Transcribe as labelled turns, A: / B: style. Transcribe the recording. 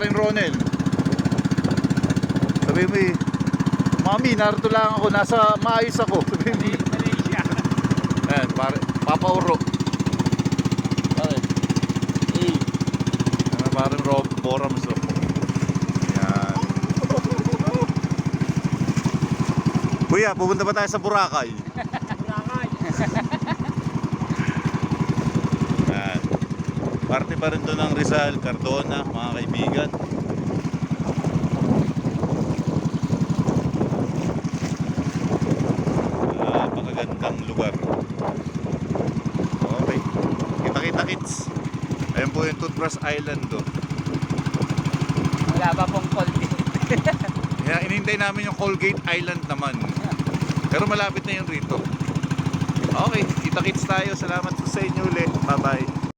A: paring Ronel. Sabi mo eh, Mami, narito lang ako, nasa maayos ako. Sabi mo,
B: Malaysia.
A: ayan, Papa Uro.
B: Okay. Eh.
A: Parang Borams oh. Ayan. Kuya, pupunta ba tayo sa Boracay?
B: Boracay.
A: Ayan. Parte pa rin doon ng Rizal, Cardona, mga kaibigan. Napakagandang lugar. Okay. Kita-kita kids. Ayan po yung Toothbrush Island oh.
B: Wala pa pong Colgate.
A: Kaya inintay namin yung Colgate Island naman. Pero malapit na yun rito. Okay, kita-kits tayo. Salamat po sa inyo.